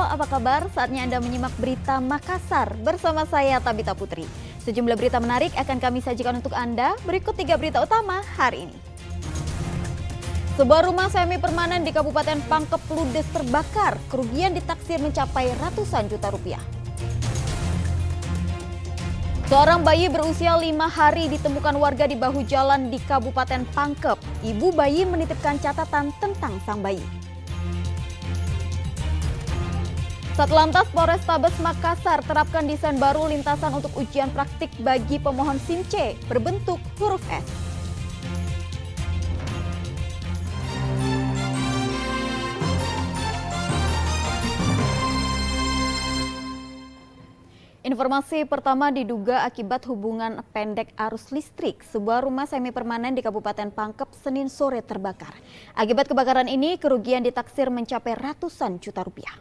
apa kabar? Saatnya Anda menyimak berita Makassar bersama saya Tabita Putri. Sejumlah berita menarik akan kami sajikan untuk Anda. Berikut 3 berita utama hari ini. Sebuah rumah semi permanen di Kabupaten Pangkep ludes terbakar. Kerugian ditaksir mencapai ratusan juta rupiah. Seorang bayi berusia 5 hari ditemukan warga di bahu jalan di Kabupaten Pangkep. Ibu bayi menitipkan catatan tentang sang bayi. Satlantas Polrestabes Makassar terapkan desain baru lintasan untuk ujian praktik bagi pemohon SIM C berbentuk huruf S. Informasi pertama diduga akibat hubungan pendek arus listrik. Sebuah rumah semi permanen di Kabupaten Pangkep Senin sore terbakar. Akibat kebakaran ini, kerugian ditaksir mencapai ratusan juta rupiah.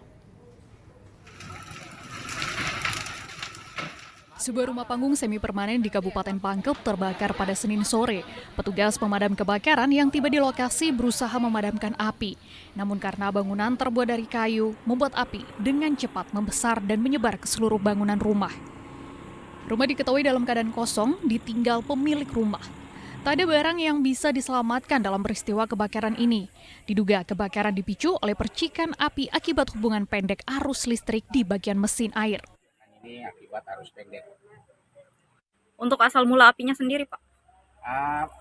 Sebuah rumah panggung semi permanen di Kabupaten Pangkep terbakar pada Senin sore. Petugas pemadam kebakaran yang tiba di lokasi berusaha memadamkan api. Namun karena bangunan terbuat dari kayu, membuat api dengan cepat membesar dan menyebar ke seluruh bangunan rumah. Rumah diketahui dalam keadaan kosong, ditinggal pemilik rumah. Tak ada barang yang bisa diselamatkan dalam peristiwa kebakaran ini. Diduga kebakaran dipicu oleh percikan api akibat hubungan pendek arus listrik di bagian mesin air. Ini akibat arus pendek. Untuk asal mula apinya sendiri, Pak?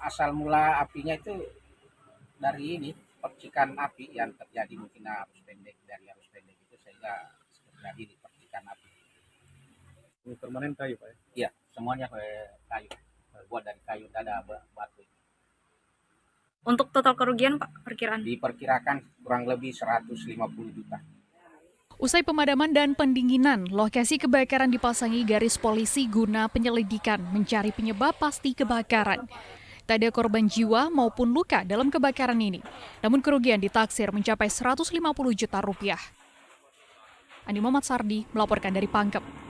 Asal mula apinya itu dari ini percikan api yang terjadi mungkin arus pendek itu sehingga terjadi di percikan api. Ini permanen kayu, Pak? Iya, semuanya kayu, terbuat dari kayu, tidak ada batu. Untuk total kerugian, Pak, perkiraan? Diperkirakan kurang lebih 150 juta. Usai pemadaman dan pendinginan, lokasi kebakaran dipasangi garis polisi guna penyelidikan mencari penyebab pasti kebakaran. Tak ada korban jiwa maupun luka dalam kebakaran ini, namun kerugian ditaksir mencapai 150 juta rupiah. Andi Muhammad Sardi melaporkan dari Pangkep.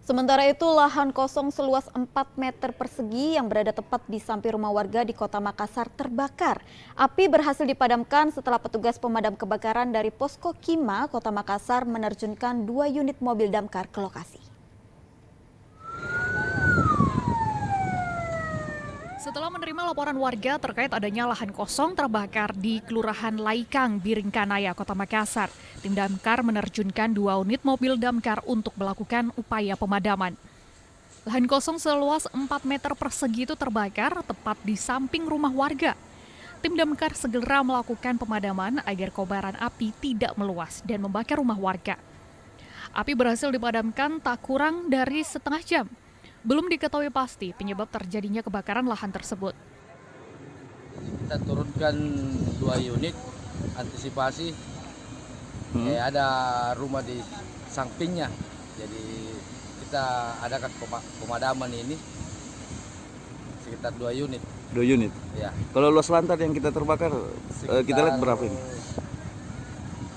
Sementara itu, lahan kosong seluas 4 meter persegi yang berada tepat di samping rumah warga di Kota Makassar terbakar. Api berhasil dipadamkan setelah petugas pemadam kebakaran dari Posko Kima, Kota Makassar menerjunkan 2 unit mobil damkar ke lokasi. Setelah menerima laporan warga terkait adanya lahan kosong terbakar di Kelurahan Laikang, Biringkanaya, Kota Makassar, tim damkar menerjunkan 2 unit mobil damkar untuk melakukan upaya pemadaman. Lahan kosong seluas 4 meter persegi itu terbakar tepat di samping rumah warga. Tim damkar segera melakukan pemadaman agar kobaran api tidak meluas dan membakar rumah warga. Api berhasil dipadamkan tak kurang dari setengah jam. Belum diketahui pasti penyebab terjadinya kebakaran lahan tersebut. Kita turunkan 2 unit antisipasi. Ada rumah di sampingnya. Jadi kita adakan pemadaman ini sekitar 2 unit. 2 unit? Ya. Kalau luas lantai yang kita terbakar, kita lihat berapa ini?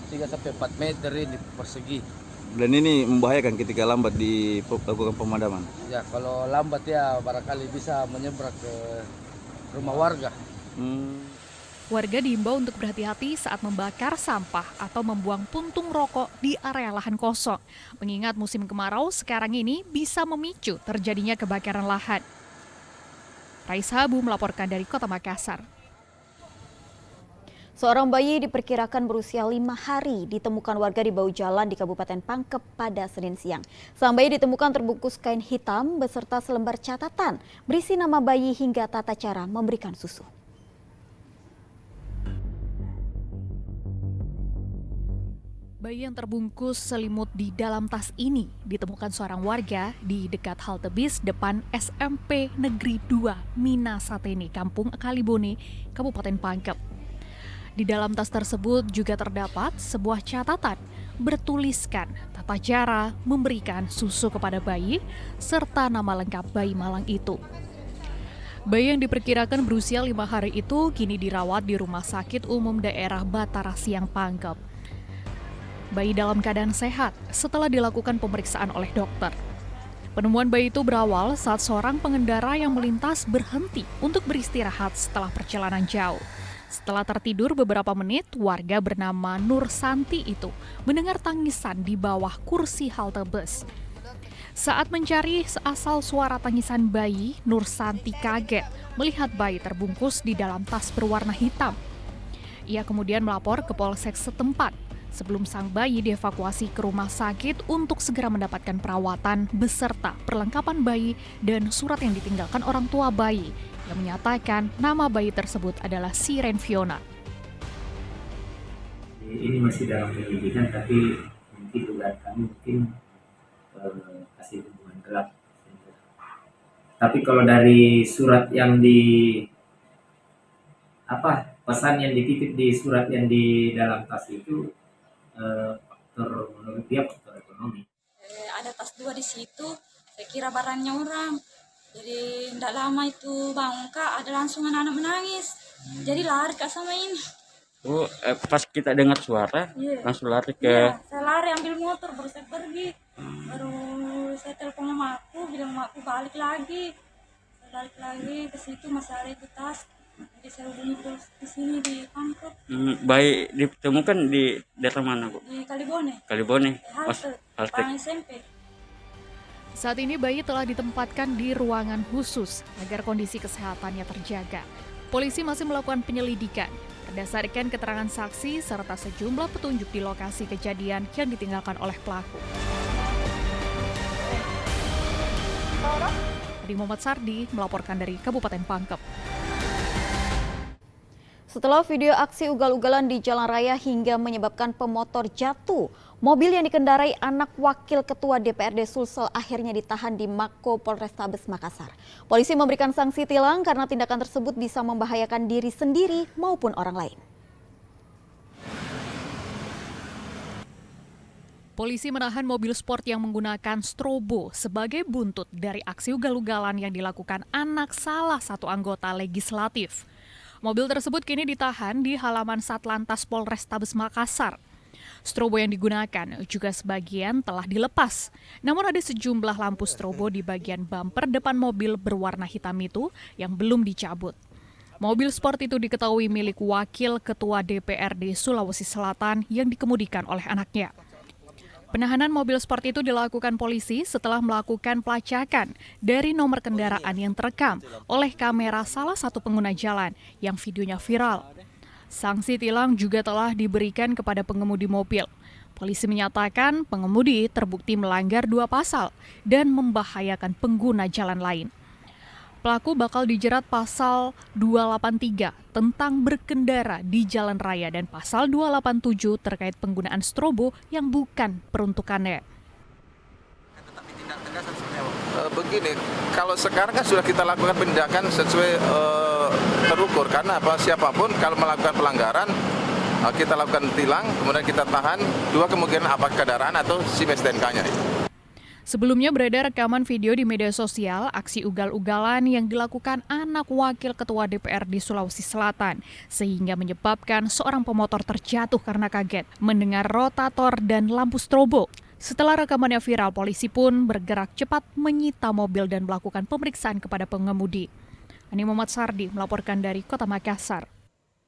3-4 meter ini persegi. Dan ini membahayakan ketika lambat dilakukan pemadaman? Ya, kalau lambat ya barangkali bisa menyeberang ke rumah warga. Warga diimbau untuk berhati-hati saat membakar sampah atau membuang puntung rokok di area lahan kosong. Mengingat musim kemarau sekarang ini bisa memicu terjadinya kebakaran lahan. Raisa Habu melaporkan dari Kota Makassar. Seorang bayi diperkirakan berusia 5 hari ditemukan warga di bahu jalan di Kabupaten Pangkep pada Senin siang. Sang bayi ditemukan terbungkus kain hitam beserta selembar catatan berisi nama bayi hingga tata cara memberikan susu. Bayi yang terbungkus selimut di dalam tas ini ditemukan seorang warga di dekat halte bis depan SMP Negeri 2 Minasatene, Kampung Kalibone, Kabupaten Pangkep. Di dalam tas tersebut juga terdapat sebuah catatan bertuliskan tata cara memberikan susu kepada bayi serta nama lengkap bayi malang itu. Bayi yang diperkirakan berusia 5 hari itu kini dirawat di Rumah Sakit Umum Daerah Batara Siang Pangkep. Bayi dalam keadaan sehat setelah dilakukan pemeriksaan oleh dokter. Penemuan bayi itu berawal saat seorang pengendara yang melintas berhenti untuk beristirahat setelah perjalanan jauh. Setelah tertidur beberapa menit, warga bernama Nur Santi itu mendengar tangisan di bawah kursi halte bus. Saat mencari asal suara tangisan bayi, Nur Santi kaget melihat bayi terbungkus di dalam tas berwarna hitam. Ia kemudian melapor ke polsek setempat sebelum sang bayi dievakuasi ke rumah sakit untuk segera mendapatkan perawatan beserta perlengkapan bayi dan surat yang ditinggalkan orang tua bayi yang menyatakan nama bayi tersebut adalah Siren Fiona. Ini masih dalam penyelidikan, tapi mungkin dugaan kami kasih hubungan gelap. Tapi kalau dari surat yang pesan yang dititip di surat yang di dalam tas itu, menurut dia faktor ekonomi. Ada tas 2 di situ, saya kira barangnya orang. Jadi tidak lama itu bangun Kak, ada langsung anak menangis. Jadi lari Kak sama ini. Oh, pas kita dengar suara, langsung lari ke... Iya, saya lari ambil motor, baru saya pergi. Baru saya telepon sama aku, bilang sama aku balik lagi. Saya balik lagi ke situ, masih ada itu tas. Jadi saya hubungi di sini di kantor. Bayi ditemukan di daerah mana, Bu? Di Kalibone. Kalibone? Halte. SMP. Saat ini bayi telah ditempatkan di ruangan khusus agar kondisi kesehatannya terjaga. Polisi masih melakukan penyelidikan berdasarkan keterangan saksi serta sejumlah petunjuk di lokasi kejadian yang ditinggalkan oleh pelaku. Adi Muhammad Sardi melaporkan dari Kabupaten Pangkep. Setelah video aksi ugal-ugalan di jalan raya hingga menyebabkan pemotor jatuh, mobil yang dikendarai anak wakil ketua DPRD Sulsel akhirnya ditahan di Mako Polrestabes Makassar. Polisi memberikan sanksi tilang karena tindakan tersebut bisa membahayakan diri sendiri maupun orang lain. Polisi menahan mobil sport yang menggunakan strobo sebagai buntut dari aksi ugal-ugalan yang dilakukan anak salah satu anggota legislatif. Mobil tersebut kini ditahan di halaman Satlantas Polrestabes Makassar. Strobo yang digunakan juga sebagian telah dilepas. Namun ada sejumlah lampu strobo di bagian bumper depan mobil berwarna hitam itu yang belum dicabut. Mobil sport itu diketahui milik Wakil Ketua DPRD Sulawesi Selatan yang dikemudikan oleh anaknya. Penahanan mobil sport itu dilakukan polisi setelah melakukan pelacakan dari nomor kendaraan yang terekam oleh kamera salah satu pengguna jalan yang videonya viral. Sanksi tilang juga telah diberikan kepada pengemudi mobil. Polisi menyatakan pengemudi terbukti melanggar 2 pasal dan membahayakan pengguna jalan lain. Pelaku bakal dijerat pasal 283 tentang berkendara di jalan raya dan pasal 287 terkait penggunaan strobo yang bukan peruntukannya. Begini, kalau sekarang kan sudah kita lakukan penindakan sesuai terukur, karena apa, siapapun kalau melakukan pelanggaran kita lakukan tilang, kemudian kita tahan 2 kemungkinan apa kendaraan atau SIM STNK-nya. Sebelumnya beredar rekaman video di media sosial aksi ugal-ugalan yang dilakukan anak wakil ketua DPRD Sulawesi Selatan sehingga menyebabkan seorang pemotor terjatuh karena kaget mendengar rotator dan lampu strobo. Setelah rekamannya viral, polisi pun bergerak cepat menyita mobil dan melakukan pemeriksaan kepada pengemudi. Ani Muhammad Sardi melaporkan dari Kota Makassar.